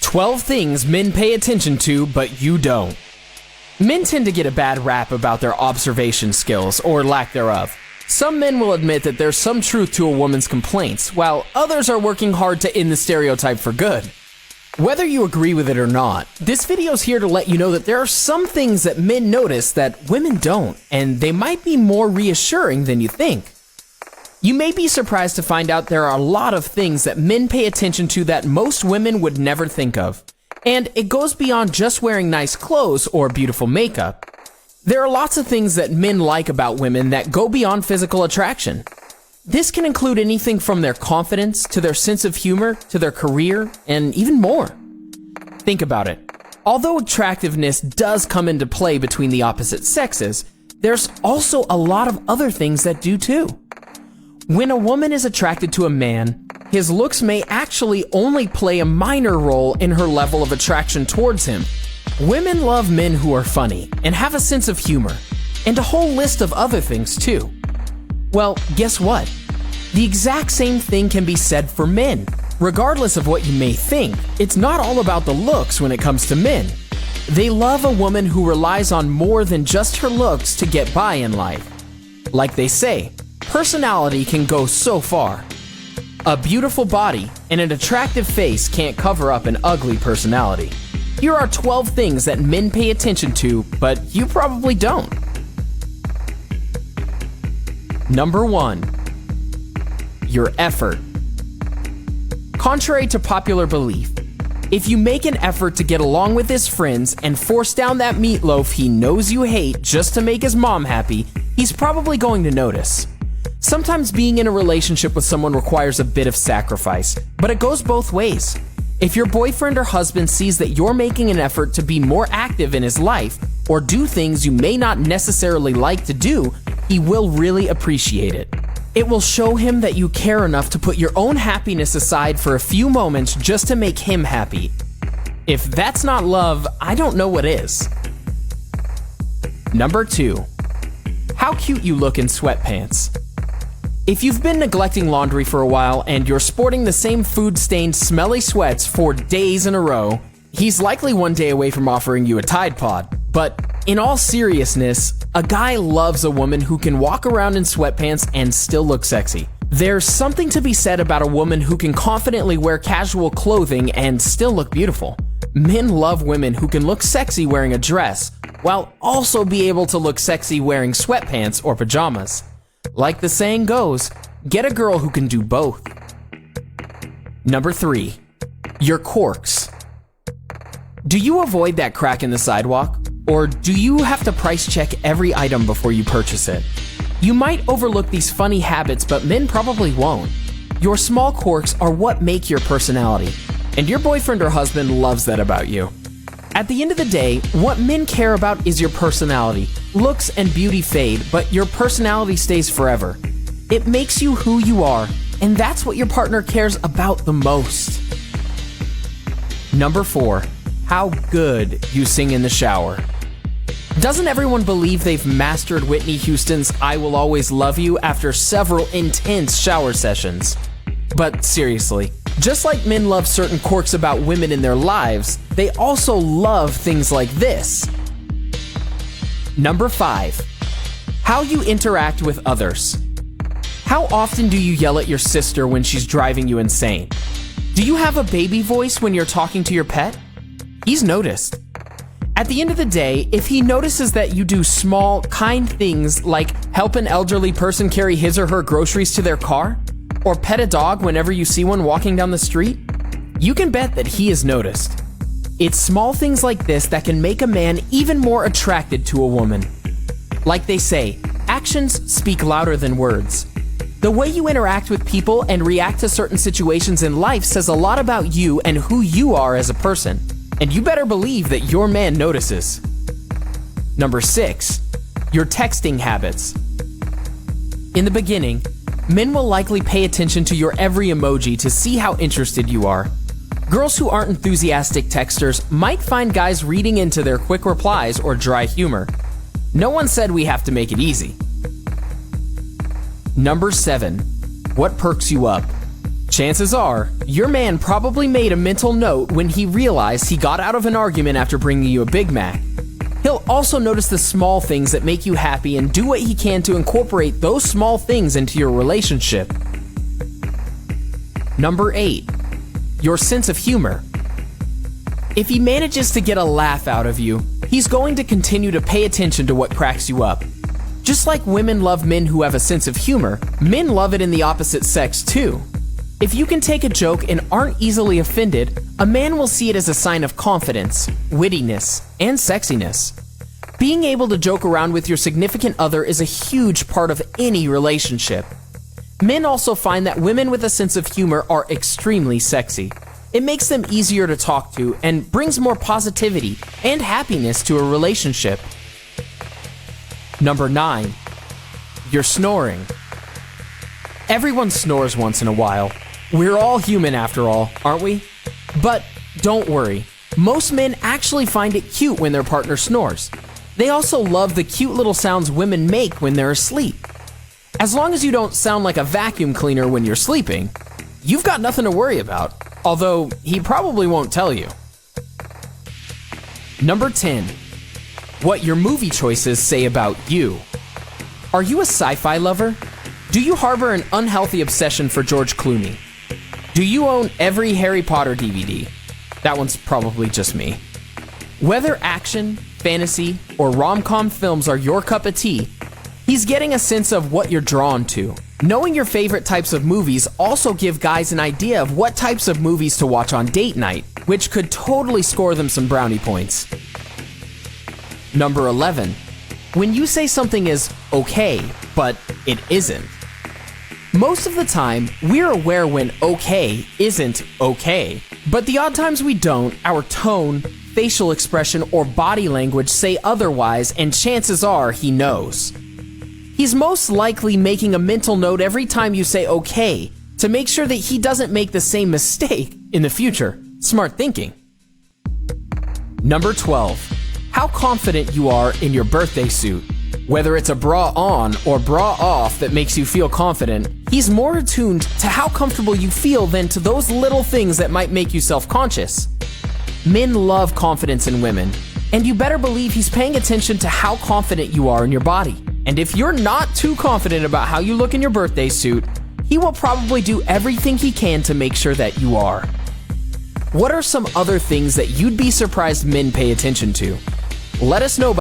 12 things men pay attention to, but you don't. Men tend to get a bad rap about their observation skills, or lack thereof. Some men will admit that there's some truth to a woman's complaints, while others are working hard to end the stereotype for good. Whether you agree with it or not, this video's here to let you know that there are some things that men notice that women don't, and they might be more reassuring than you think. You may be surprised to find out there are a lot of things that men pay attention to that most women would never think of. And it goes beyond just wearing nice clothes or beautiful makeup. There are lots of things that men like about women that go beyond physical attraction. This can include anything from their confidence, to their sense of humor, to their career, and even more. Think about it. Although attractiveness does come into play between the opposite sexes, there's also a lot of other things that do too. When a woman is attracted to a man, his looks may actually only play a minor role in her level of attraction towards him. Women love men who are funny and have a sense of humor, and a whole list of other things too. Well, guess what? The exact same thing can be said for men. Regardless of what you may think, it's not all about the looks when it comes to men. They love a woman who relies on more than just her looks to get by in life. Like they say, personality can go so far. A beautiful body and an attractive face can't cover up an ugly personality. Here are 12 things that men pay attention to, but you probably don't. Number 1. Your effort. Contrary to popular belief, if you make an effort to get along with his friends and force down that meatloaf he knows you hate just to make his mom happy, he's probably going to notice. Sometimes being in a relationship with someone requires a bit of sacrifice, but it goes both ways. If your boyfriend or husband sees that you're making an effort to be more active in his life, or do things you may not necessarily like to do, he will really appreciate it. It will show him that you care enough to put your own happiness aside for a few moments just to make him happy. If that's not love, I don't know what is. Number 2. How cute you look in sweatpants. If you've been neglecting laundry for a while and you're sporting the same food-stained, smelly sweats for days in a row, he's likely one day away from offering you a Tide Pod. But in all seriousness, a guy loves a woman who can walk around in sweatpants and still look sexy. There's something to be said about a woman who can confidently wear casual clothing and still look beautiful. Men love women who can look sexy wearing a dress, while also be able to look sexy wearing sweatpants or pajamas. Like the saying goes, get a girl who can do both. Number 3. Your quirks. Do you avoid that crack in the sidewalk? Or do you have to price check every item before you purchase it? You might overlook these funny habits, but men probably won't. Your small quirks are what make your personality, and your boyfriend or husband loves that about you. At the end of the day, what men care about is your personality. Looks and beauty fade, but your personality stays forever. It makes you who you are, and that's what your partner cares about the most. Number 4. How good you sing in the shower. Doesn't everyone believe they've mastered Whitney Houston's I Will Always Love You after several intense shower sessions? But seriously, just like men love certain quirks about women in their lives, they also love things like this. Number 5. How you interact with others. How often do you yell at your sister when she's driving you insane? Do you have a baby voice when you're talking to your pet? He's noticed. At the end of the day, if he notices that you do small, kind things like help an elderly person carry his or her groceries to their car, or pet a dog whenever you see one walking down the street, you can bet that he is noticed. It's small things like this that can make a man even more attracted to a woman. Like they say, actions speak louder than words. The way you interact with people and react to certain situations in life says a lot about you and who you are as a person. And you better believe that your man notices. Number 6. Your texting habits. In the beginning, men will likely pay attention to your every emoji to see how interested you are. Girls who aren't enthusiastic texters might find guys reading into their quick replies or dry humor. No one said we have to make it easy. Number 7. What perks you up? Chances are, your man probably made a mental note when he realized he got out of an argument after bringing you a Big Mac. He'll also notice the small things that make you happy and do what he can to incorporate those small things into your relationship. Number 8. Your sense of humor. If he manages to get a laugh out of you, he's going to continue to pay attention to what cracks you up. Just like women love men who have a sense of humor, men love it in the opposite sex too. If you can take a joke and aren't easily offended, a man will see it as a sign of confidence, wittiness, and sexiness. Being able to joke around with your significant other is a huge part of any relationship. Men also find that women with a sense of humor are extremely sexy. It makes them easier to talk to and brings more positivity and happiness to a relationship. Number 9. You're snoring. Everyone snores once in a while. We're all human after all, aren't we? But don't worry. Most men actually find it cute when their partner snores. They also love the cute little sounds women make when they're asleep. As long as you don't sound like a vacuum cleaner when you're sleeping, you've got nothing to worry about, although he probably won't tell you. Number 10. What your movie choices say about you. Are you a sci-fi lover? Do you harbor an unhealthy obsession for George Clooney? Do you own every Harry Potter DVD? That one's probably just me. Whether action, fantasy, or rom-com films are your cup of tea, he's getting a sense of what you're drawn to. Knowing your favorite types of movies also give guys an idea of what types of movies to watch on date night, which could totally score them some brownie points. Number 11. When you say something is okay, but it isn't. Most of the time, we're aware when okay isn't okay. But the odd times we don't, our tone, facial expression, or body language say otherwise, and chances are he knows. He's most likely making a mental note every time you say okay to make sure that he doesn't make the same mistake in the future. Smart thinking. Number 12. How confident you are in your birthday suit. Whether it's a bra on or bra off that makes you feel confident, he's more attuned to how comfortable you feel than to those little things that might make you self-conscious. Men love confidence in women, and you better believe he's paying attention to how confident you are in your body. And if you're not too confident about how you look in your birthday suit, he will probably do everything he can to make sure that you are. What are some other things that you'd be surprised men pay attention to? Let us know.